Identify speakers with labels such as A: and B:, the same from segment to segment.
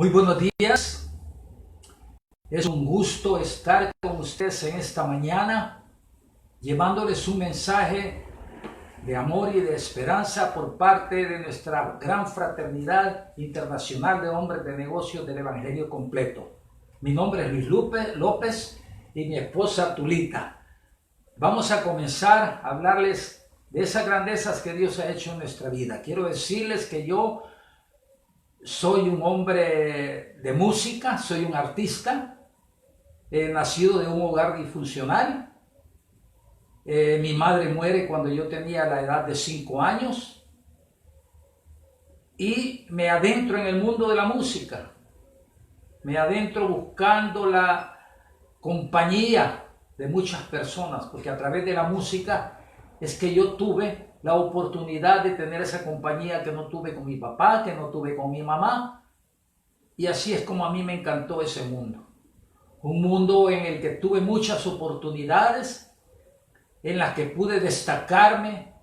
A: Muy buenos días. Es un gusto estar con ustedes en esta mañana, llevándoles un mensaje de amor y de esperanza por parte de nuestra gran fraternidad internacional de hombres de negocios del Evangelio completo. Mi nombre es Luis López y mi esposa Tulita. Vamos a comenzar a hablarles de esas grandezas que Dios ha hecho en nuestra vida. Quiero decirles que yo soy un hombre de música, soy un artista, nacido de un hogar disfuncional. Mi madre muere cuando yo tenía la edad de 5 años y me adentro en el mundo de la música. Me adentro buscando la compañía de muchas personas, porque a través de la música es que yo tuve la oportunidad de tener esa compañía que no tuve con mi papá, que no tuve con mi mamá, y así es como a mí me encantó ese mundo. Un mundo en el que tuve muchas oportunidades, en las que pude destacarme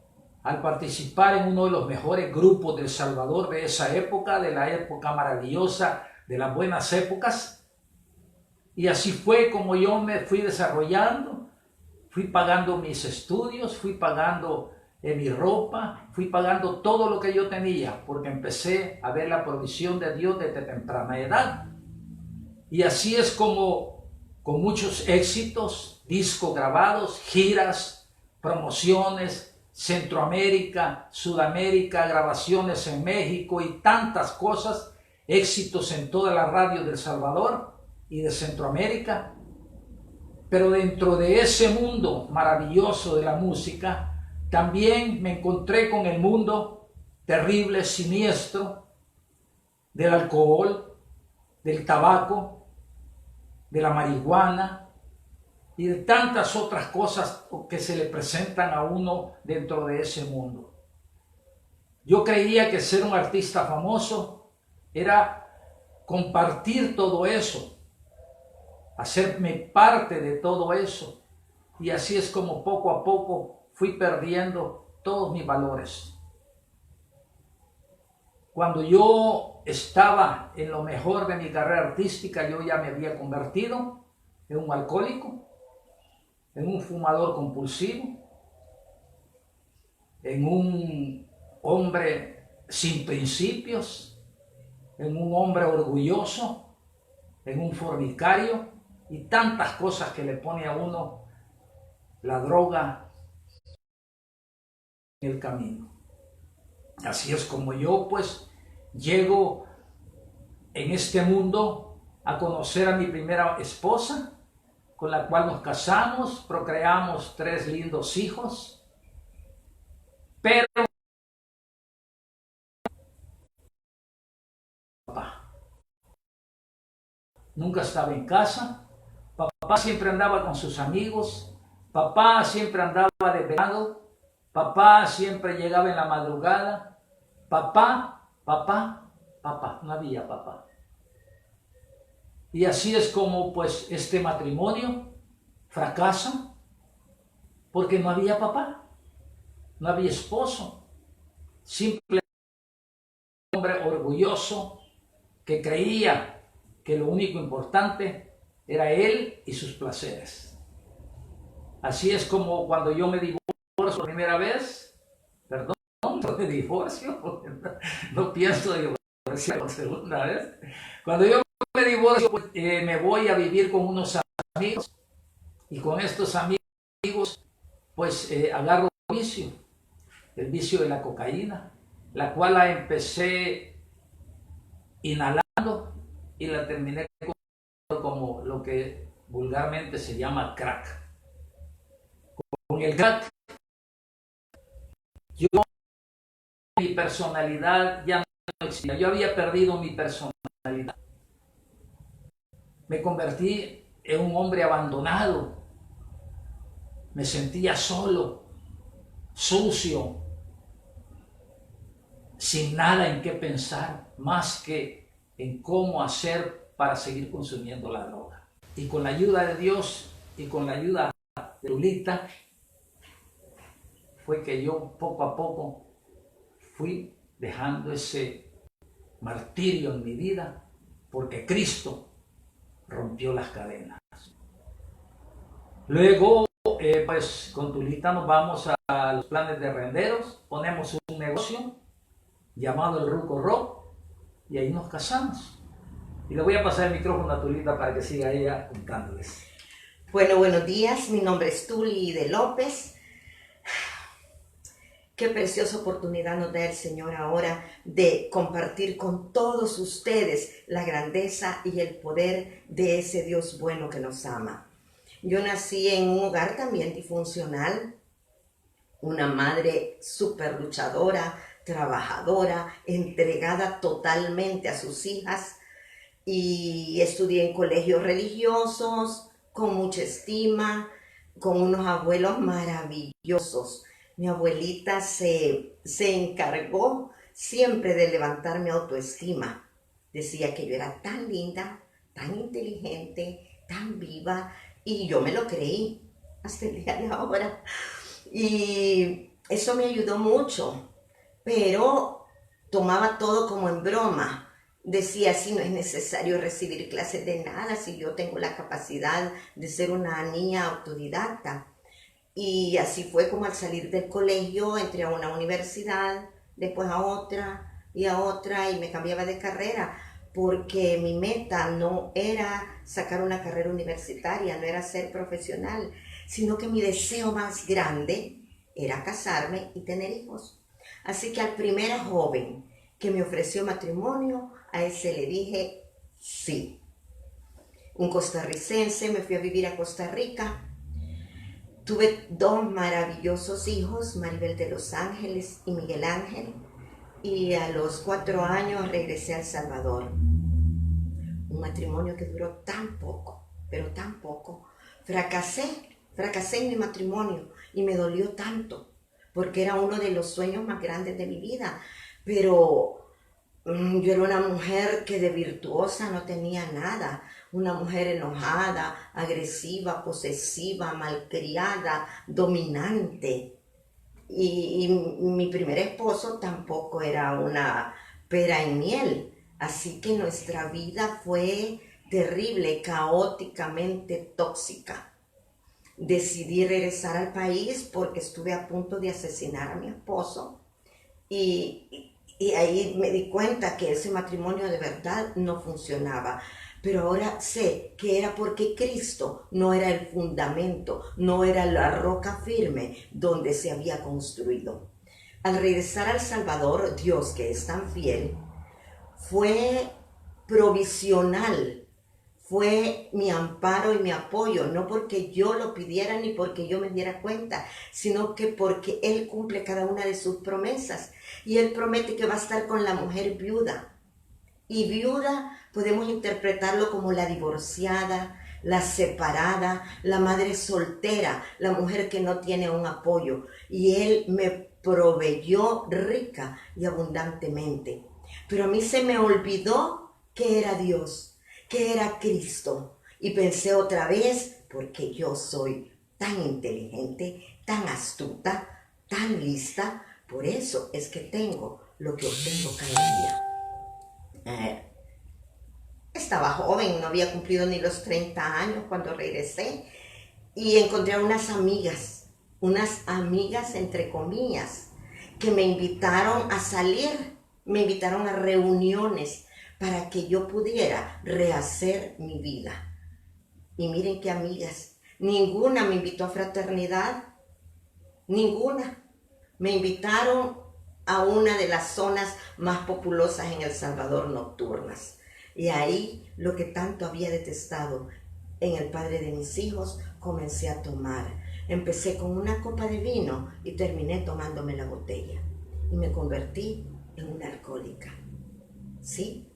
A: al participar en uno de los mejores grupos de El Salvador de esa época, de la época maravillosa, de las buenas épocas. Y así fue como yo me fui desarrollando, fui pagando mis estudios, fui pagando mi ropa, fui pagando todo lo que yo tenía, porque empecé a ver la provisión de Dios desde temprana edad. Y así es como, con muchos éxitos, discos grabados, giras, promociones, Centroamérica, Sudamérica, grabaciones en México y tantas cosas, éxitos en toda la radio de El Salvador y de Centroamérica. Pero dentro de ese mundo maravilloso de la música, también me encontré con el mundo terrible, siniestro, del alcohol, del tabaco, de la marihuana y de tantas otras cosas que se le presentan a uno dentro de ese mundo. Yo creía que ser un artista famoso era compartir todo eso, hacerme parte de todo eso, y así es como poco a poco fui perdiendo todos mis valores. Cuando yo estaba en lo mejor de mi carrera artística, yo ya me había convertido en un alcohólico, en un fumador compulsivo, en un hombre sin principios, en un hombre orgulloso, en un fornicario y tantas cosas que le pone a uno la droga en el camino. Así es como yo pues llego en este mundo a conocer a mi primera esposa, con la cual nos casamos, procreamos 3 lindos hijos, pero papá nunca estaba en casa, papá siempre andaba con sus amigos, papá siempre andaba desvelado, papá siempre llegaba en la madrugada, papá, no había papá. Y así es como pues este matrimonio fracasa, porque no había papá, no había esposo, simplemente un hombre orgulloso que creía que lo único importante era él y sus placeres. Así es como cuando yo me divorcio por primera vez, perdón, no me divorcio, porque no pienso divorciar por segunda vez. Cuando yo me divorcio, pues, me voy a vivir con unos amigos, y con estos amigos pues agarro el vicio de la cocaína, la cual la empecé inhalando y la terminé como lo que vulgarmente se llama crack. Con el crack, mi personalidad ya no existía, yo había perdido mi personalidad. Me convertí en un hombre abandonado, me sentía solo, sucio, sin nada en qué pensar más que en cómo hacer para seguir consumiendo la droga. Y con la ayuda de Dios y con la ayuda de Lulita, fue que yo poco a poco fui dejando ese martirio en mi vida porque Cristo rompió las cadenas. Luego, pues con Tulita nos vamos a los planes de renderos, ponemos un negocio llamado el Ruco Rock y ahí nos casamos. Y le voy a pasar el micrófono a Tulita para que siga ella contándoles.
B: Bueno, buenos días, mi nombre es Tuli de López. Qué preciosa oportunidad nos da el Señor ahora de compartir con todos ustedes la grandeza y el poder de ese Dios bueno que nos ama. Yo nací en un hogar también disfuncional, una madre súper luchadora, trabajadora, entregada totalmente a sus hijas, y estudié en colegios religiosos, con mucha estima, con unos abuelos maravillosos. Mi abuelita se encargó siempre de levantar mi autoestima. Decía que yo era tan linda, tan inteligente, tan viva, y yo me lo creí hasta el día de ahora. Y eso me ayudó mucho, pero tomaba todo como en broma. Decía, si no es necesario recibir clases de nada, si yo tengo la capacidad de ser una niña autodidacta. Y así fue como al salir del colegio entré a una universidad, después a otra, y me cambiaba de carrera, porque mi meta no era sacar una carrera universitaria, no era ser profesional, sino que mi deseo más grande era casarme y tener hijos. Así que al primer joven que me ofreció matrimonio, a ese le dije sí. Un costarricense, me fui a vivir a Costa Rica. Tuve dos maravillosos hijos, Maribel de Los Ángeles y Miguel Ángel, y a los 4 años regresé a El Salvador. Un matrimonio que duró tan poco, pero tan poco. Fracasé en mi matrimonio y me dolió tanto, porque era uno de los sueños más grandes de mi vida, pero yo era una mujer que de virtuosa no tenía nada, una mujer enojada, agresiva, posesiva, malcriada, dominante. Y mi primer esposo tampoco era una pera en miel, así que nuestra vida fue terrible, caóticamente tóxica. Decidí regresar al país porque estuve a punto de asesinar a mi esposo y ahí me di cuenta que ese matrimonio de verdad no funcionaba. Pero ahora sé que era porque Cristo no era el fundamento, no era la roca firme donde se había construido. Al regresar a El Salvador, Dios, que es tan fiel, fue provisional, fue mi amparo y mi apoyo, no porque yo lo pidiera ni porque yo me diera cuenta, sino que porque Él cumple cada una de sus promesas. Y Él promete que va a estar con la mujer viuda. Y viuda podemos interpretarlo como la divorciada, la separada, la madre soltera, la mujer que no tiene un apoyo. Y Él me proveyó rica y abundantemente. Pero a mí se me olvidó que era Dios, que era Cristo. Y pensé otra vez, porque yo soy tan inteligente, tan astuta, tan lista, por eso es que tengo lo que obtengo cada día. Estaba joven, no había cumplido ni los 30 años cuando regresé y encontré a unas amigas entre comillas, que me invitaron a salir, me invitaron a reuniones para que yo pudiera rehacer mi vida. Y miren qué amigas, ninguna me invitó a fraternidad, ninguna. Me invitaron a una de las zonas más populosas en El Salvador, nocturnas. Y ahí, lo que tanto había detestado en el padre de mis hijos, comencé a tomar. Empecé con una copa de vino y terminé tomándome la botella. Y me convertí en una alcohólica. Sí,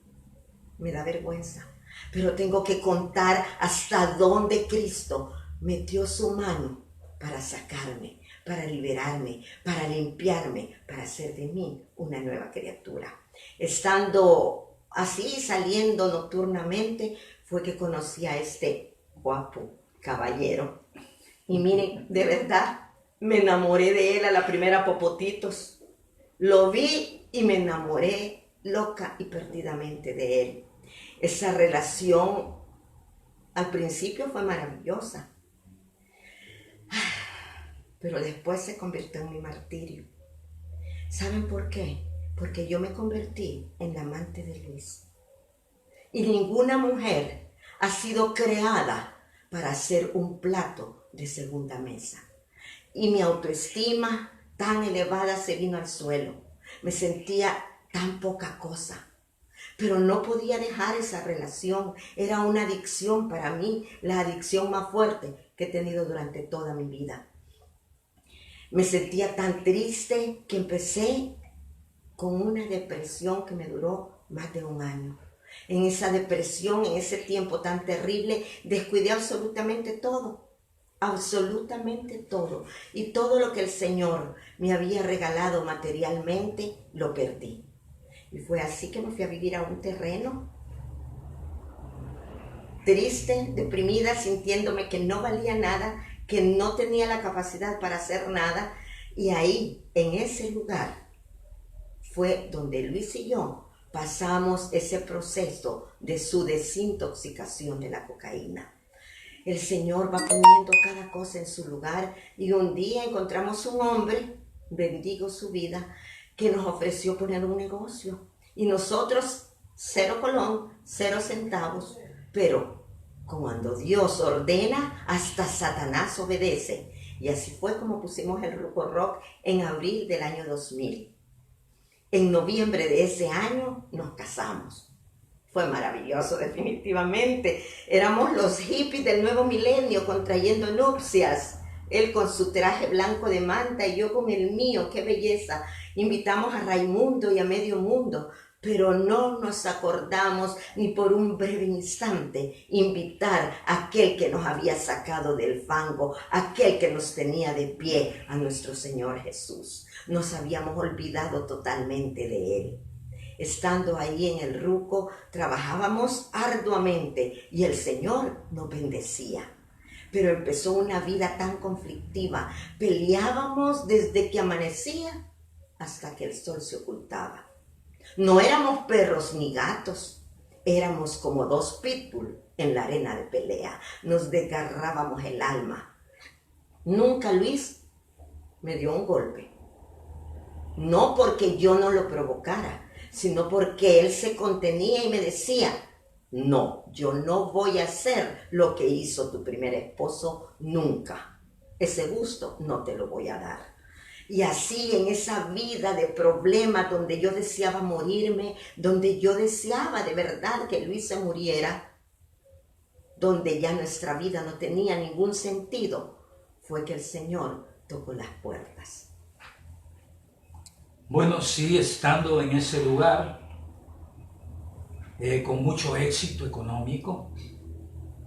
B: me da vergüenza, pero tengo que contar hasta dónde Cristo metió su mano para sacarme, para liberarme, para limpiarme, para hacer de mí una nueva criatura. Estando así, saliendo nocturnamente, fue que conocí a este guapo caballero. Y miren, de verdad, me enamoré de él a la primera popotitos. Lo vi y me enamoré loca y perdidamente de él. Esa relación al principio fue maravillosa, pero después se convirtió en mi martirio. ¿Saben por qué? Porque yo me convertí en la amante de Luis. Y ninguna mujer ha sido creada para hacer un plato de segunda mesa. Y mi autoestima tan elevada se vino al suelo. Me sentía tan poca cosa. Pero no podía dejar esa relación. Era una adicción para mí, la adicción más fuerte que he tenido durante toda mi vida. Me sentía tan triste que empecé con una depresión que me duró más de un año. En esa depresión, en ese tiempo tan terrible, descuidé absolutamente todo. Absolutamente todo. Y todo lo que el Señor me había regalado materialmente, lo perdí. Y fue así que me fui a vivir a un terreno, triste, deprimida, sintiéndome que no valía nada, que no tenía la capacidad para hacer nada. Y ahí, en ese lugar, fue donde Luis y yo pasamos ese proceso de su desintoxicación de la cocaína. El Señor va poniendo cada cosa en su lugar y un día encontramos un hombre, bendigo su vida, que nos ofreció poner un negocio. Y nosotros, 0 colón, 0 centavos, pero cuando Dios ordena, hasta Satanás obedece. Y así fue como pusimos el Ruco Rock en abril del año 2000. En noviembre de ese año nos casamos. Fue maravilloso, definitivamente. Éramos los hippies del nuevo milenio contrayendo nupcias. Él con su traje blanco de manta y yo con el mío. ¡Qué belleza! Invitamos a Raimundo y a medio mundo, pero no nos acordamos ni por un breve instante invitar a aquel que nos había sacado del fango, aquel que nos tenía de pie, a nuestro Señor Jesús. Nos habíamos olvidado totalmente de Él. Estando ahí en el Ruco, trabajábamos arduamente y el Señor nos bendecía. Pero empezó una vida tan conflictiva. Peleábamos desde que amanecía hasta que el sol se ocultaba. No éramos perros ni gatos, éramos como 2 pitbull en la arena de pelea. Nos desgarrábamos el alma. Nunca Luis me dio un golpe. No porque yo no lo provocara, sino porque él se contenía y me decía, no, yo no voy a hacer lo que hizo tu primer esposo nunca. Ese gusto no te lo voy a dar. Y así en esa vida de problemas donde yo deseaba morirme, donde yo deseaba de verdad que Luis se muriera, donde ya nuestra vida no tenía ningún sentido, fue que el Señor tocó las puertas.
A: Bueno, sí, estando en ese lugar, con mucho éxito económico,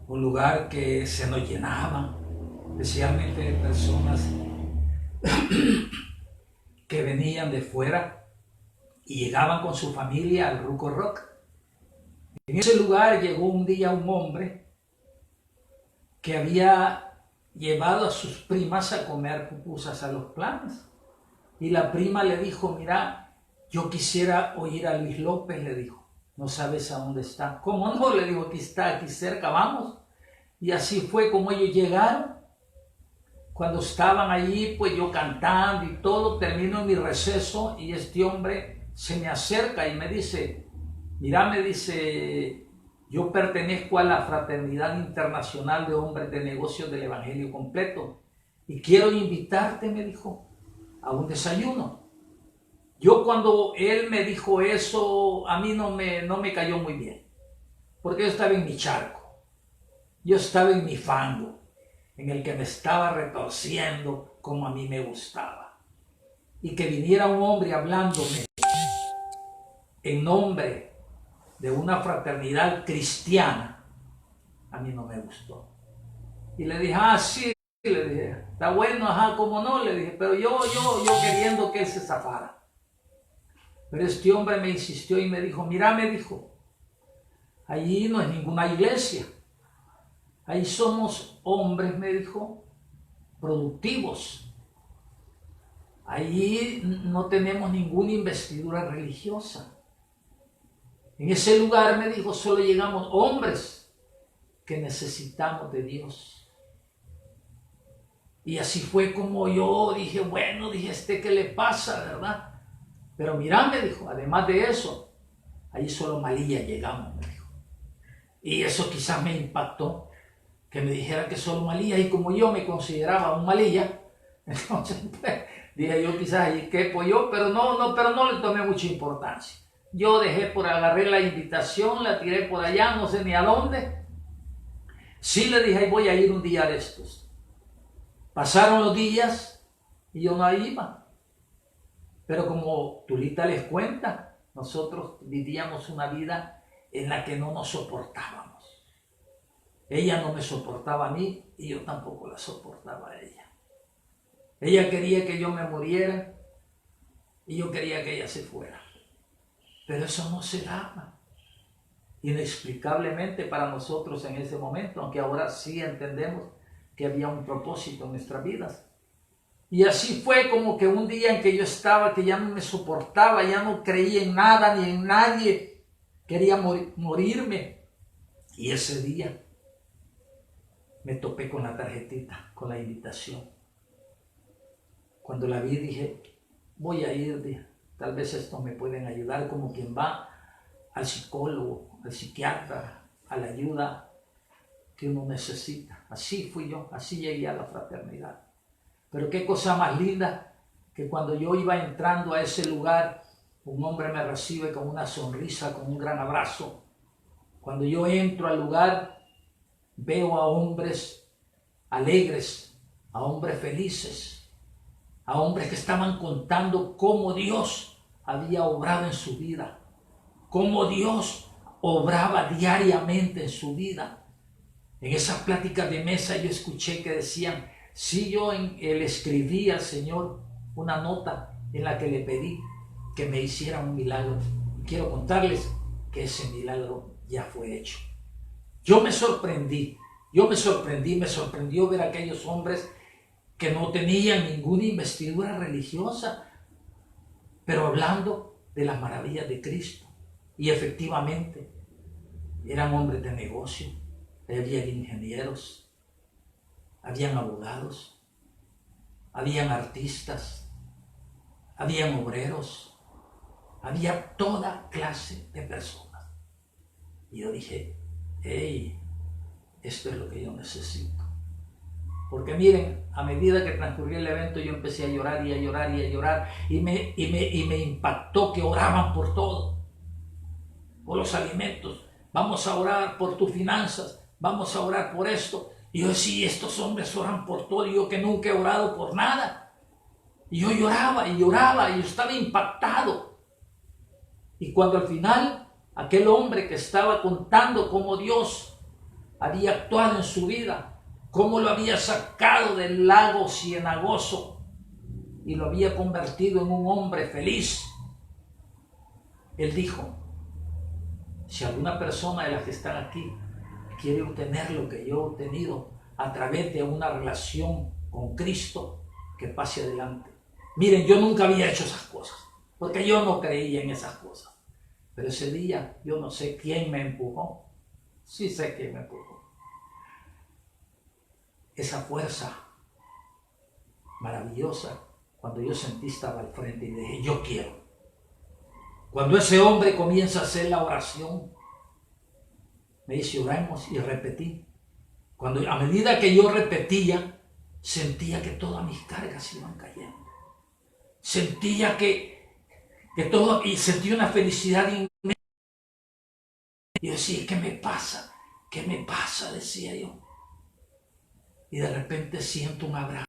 A: un lugar que se nos llenaba, especialmente de personas que venían de fuera y llegaban con su familia al Ruco Rock. En ese lugar llegó un día un hombre que había llevado a sus primas a comer pupusas a Los Planes. Y la prima le dijo, mira, yo quisiera oír a Luis López, le dijo. ¿No sabes a dónde está? ¿Cómo no? Le digo, aquí está, aquí cerca, vamos. Y así fue como ellos llegaron. Cuando estaban allí, pues yo cantando y todo, termino mi receso y este hombre se me acerca y me dice, mira, me dice, yo pertenezco a la Fraternidad Internacional de Hombres de Negocios del Evangelio Completo y quiero invitarte, me dijo, a un desayuno. Yo cuando él me dijo eso, a mí no me cayó muy bien, porque yo estaba en mi charco, yo estaba en mi fango, en el que me estaba retorciendo como a mí me gustaba. Y que viniera un hombre hablándome en nombre de una fraternidad cristiana, a mí no me gustó. Y le dije, sí, le dije, está bueno, cómo no, le dije, pero yo queriendo que él se zafara. Pero este hombre me insistió y me dijo, mira, me dijo, allí no es ninguna iglesia. Ahí somos hombres, me dijo, productivos. Allí no tenemos ninguna investidura religiosa. En ese lugar, me dijo, solo llegamos hombres que necesitamos de Dios. Y así fue como yo dije, bueno, dije, ¿qué le pasa, verdad? Pero mira, me dijo, además de eso, ahí solo malilla llegamos, me dijo. Y eso quizás me impactó, que me dijera que solo malilla, y como yo me consideraba un malilla, entonces pues, dije yo quizás ahí quepo yo, pero no le tomé mucha importancia. Yo agarré la invitación, la tiré por allá, no sé ni a dónde. Sí le dije, voy a ir un día de estos. Pasaron los días y yo no iba. Pero como Tulita les cuenta, nosotros vivíamos una vida en la que no nos soportábamos. Ella no me soportaba a mí y yo tampoco la soportaba a ella. Ella quería que yo me muriera y yo quería que ella se fuera. Pero eso no se daba. Inexplicablemente para nosotros en ese momento, aunque ahora sí entendemos que había un propósito en nuestras vidas. Y así fue como que un día en que yo estaba, que ya no me soportaba, ya no creía en nada ni en nadie, quería morirme. Y ese día me topé con la tarjetita, con la invitación. Cuando la vi dije, voy a ir, dije, tal vez esto me pueden ayudar, como quien va al psicólogo, al psiquiatra, a la ayuda que uno necesita. Así fui yo, así llegué a la fraternidad. Pero qué cosa más linda que cuando yo iba entrando a ese lugar, un hombre me recibe con una sonrisa, con un gran abrazo. Cuando yo entro al lugar, veo a hombres alegres, a hombres felices, a hombres que estaban contando cómo Dios había obrado en su vida, cómo Dios obraba diariamente en su vida. En esas pláticas de mesa yo escuché que decían, si yo le escribí al Señor una nota en la que le pedí que me hiciera un milagro. Y quiero contarles que ese milagro ya fue hecho. Me sorprendió ver a aquellos hombres que no tenían ninguna investidura religiosa, pero hablando de las maravillas de Cristo. Y efectivamente, eran hombres de negocio, habían ingenieros, habían abogados, habían artistas, habían obreros, había toda clase de personas. Y yo dije, hey, esto es lo que yo necesito. Porque miren, a medida que transcurría el evento yo empecé a llorar y a llorar y a llorar y me impactó que oraban por todo, por los alimentos. Vamos a orar por tus finanzas, vamos a orar por esto. Y yo decía, estos hombres oran por todo y yo que nunca he orado por nada. Y yo lloraba y lloraba y yo estaba impactado. Y cuando al final aquel hombre que estaba contando cómo Dios había actuado en su vida, cómo lo había sacado del lago cenagoso y lo había convertido en un hombre feliz, él dijo, si alguna persona de las que están aquí quiere obtener lo que yo he obtenido a través de una relación con Cristo, que pase adelante. Miren, yo nunca había hecho esas cosas, porque yo no creía en esas cosas. Pero ese día, yo no sé quién me empujó. Sí sé quién me empujó. Esa fuerza maravillosa, cuando yo sentí estaba al frente y dije, yo quiero. Cuando ese hombre comienza a hacer la oración, me dice, oremos, y repetí. Cuando a medida que yo repetía, sentía que todas mis cargas iban cayendo. Sentía que todo, y sentí una felicidad inmensa. Y yo decía, ¿qué me pasa? ¿Qué me pasa? Decía yo. Y de repente siento un abrazo.